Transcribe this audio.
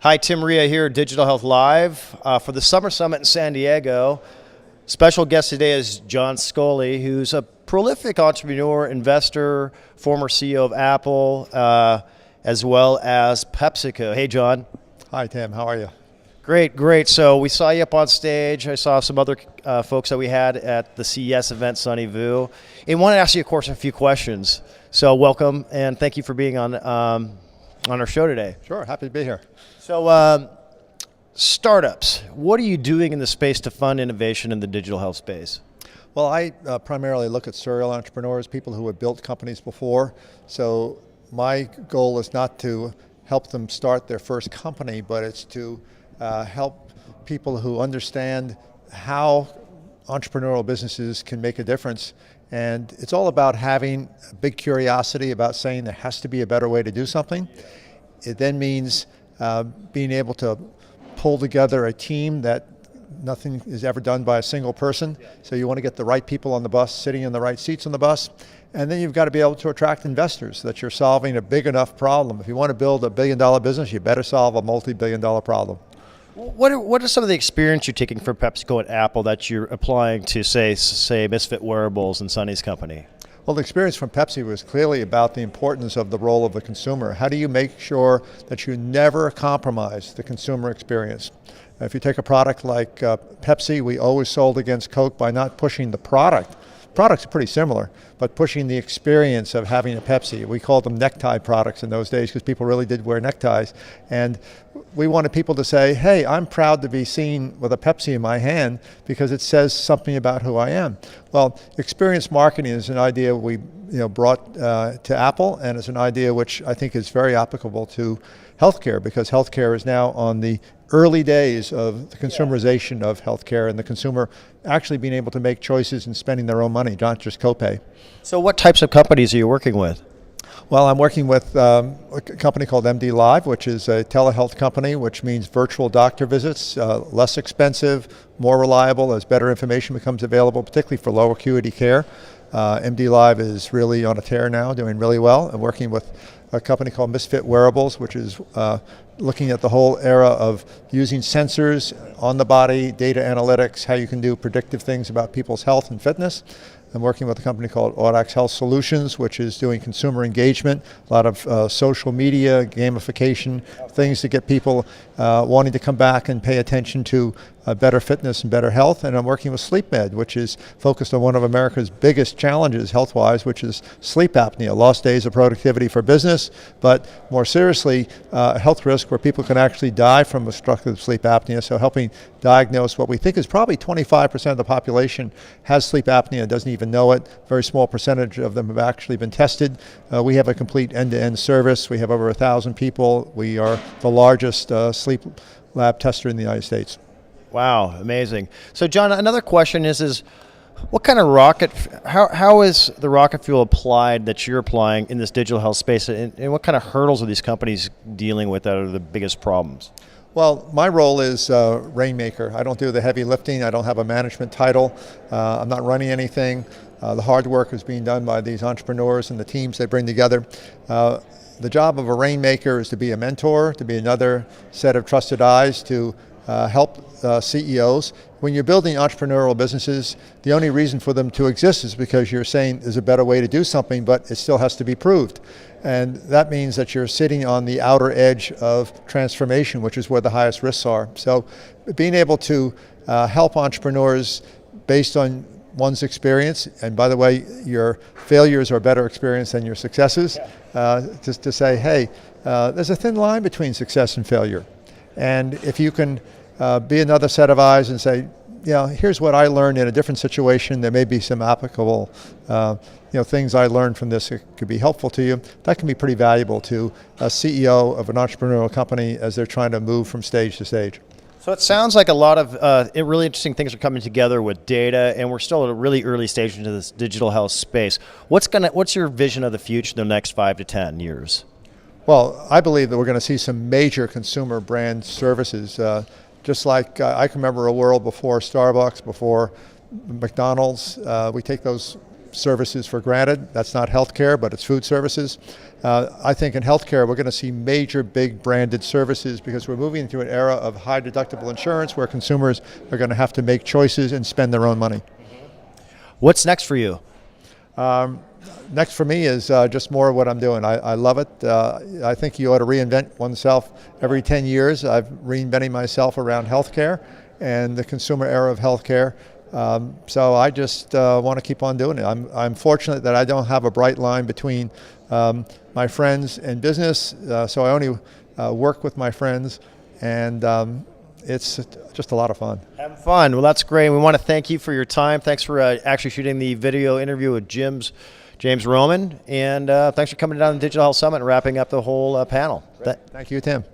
Hi, Tim Reha here, Digital Health Live for the Summer Summit in San Diego. Special guest today is John Sculley, who's a prolific entrepreneur, investor, former CEO of Apple, as well as PepsiCo. Hey, John. Hi, Tim. How are you? Great, great. So we saw you up on stage. I saw some other folks that we had at the CES event, Sunny Vu. And want to ask you, of course, a few questions. So welcome, and thank you for being on our show today. Sure, happy to be here. So startups, what are you doing in the space to fund innovation in the digital health space? Well, I primarily look at serial entrepreneurs, people who have built companies before. So my goal is not to help them start their first company, but it's to help people who understand how entrepreneurial businesses can make a difference. And it's all about having a big curiosity about saying there has to be a better way to do something. It then means being able to pull together a team that nothing is ever done by a single person. So you want to get the right people on the bus, sitting in the right seats on the bus. And then you've got to be able to attract investors so that you're solving a big enough problem. If you want to build a billion-dollar business, you better solve a multi-billion-dollar problem. What are some of the experience you're taking from PepsiCo and Apple that you're applying to, say Misfit Wearables and Sunny's company? Well, the experience from Pepsi was clearly about the importance of the role of the consumer. How do you make sure that you never compromise the consumer experience? If you take a product like Pepsi, we always sold against Coke by not pushing the product. Products are pretty similar, but pushing the experience of having a Pepsi. We called them necktie products in those days because people really did wear neckties. And we wanted people to say, hey, I'm proud to be seen with a Pepsi in my hand because it says something about who I am. Well, experience marketing is an idea we brought to Apple, and it's an idea which I think is very applicable to healthcare, because healthcare is now on the early days of the consumerization of healthcare and the consumer actually being able to make choices and spending their own money, not just copay. So what types of companies are you working with? Well, I'm working with a company called MD Live, which is a telehealth company, which means virtual doctor visits, less expensive, more reliable as better information becomes available, particularly for low acuity care. MD Live is really on a tear now, doing really well. I'm working with a company called Misfit Wearables, which is looking at the whole era of using sensors on the body, data analytics, how you can do predictive things about people's health and fitness. I'm working with a company called Audax Health Solutions, which is doing consumer engagement, a lot of social media, gamification, things to get people wanting to come back and pay attention to better fitness and better health. And I'm working with SleepMed, which is focused on one of America's biggest challenges health-wise, which is sleep apnea, lost days of productivity for business, but more seriously, a health risk where people can actually die from obstructive sleep apnea. So helping diagnose what we think is probably 25% of the population has sleep apnea, doesn't even know it. Very small percentage of them have actually been tested. We have a complete end-to-end service. We have over 1,000 people. We are the largest sleep lab tester in the United States. Wow, amazing. So John, another question is what kind of rocket, how is the rocket fuel applied that you're applying in this digital health space, and what kind of hurdles are these companies dealing with that are the biggest problems? Well, my role is rainmaker. I don't do the heavy lifting. I don't have a management title. I'm not running anything. The hard work is being done by these entrepreneurs and the teams they bring together. The job of a rainmaker is to be a mentor, to be another set of trusted eyes to help CEOs. When you're building entrepreneurial businesses, the only reason for them to exist is because you're saying there's a better way to do something, but it still has to be proved. And that means that you're sitting on the outer edge of transformation, which is where the highest risks are. So being able to help entrepreneurs based on one's experience, and by the way, your failures are a better experience than your successes, just to say, hey, there's a thin line between success and failure. And if you can be another set of eyes and say, here's what I learned in a different situation, there may be some applicable things I learned from this that could be helpful to you, that can be pretty valuable to a CEO of an entrepreneurial company as they're trying to move from stage to stage. So it sounds like a lot of really interesting things are coming together with data, and we're still at a really early stage into this digital health space. What's your vision of the future the next 5 to 10 years? Well, I believe that we're going to see some major consumer brand services. Just like I can remember a world before Starbucks, before McDonald's. We take those services for granted. That's not healthcare, but it's food services. I think in healthcare, we're going to see major, big branded services because we're moving into an era of high deductible insurance where consumers are going to have to make choices and spend their own money. What's next for you? Next for me is just more of what I'm doing. I love it. I think you ought to reinvent oneself every 10 years. I've reinventing myself around healthcare and the consumer era of healthcare. So I just want to keep on doing it. I'm fortunate that I don't have a bright line between my friends and business, so I only work with my friends, and it's just a lot of fun. Having fun. Well, that's great. We want to thank you for your time. Thanks for actually shooting the video interview with James Roman, and thanks for coming down to the Digital Health Summit and wrapping up the whole panel. Thank you, Tim.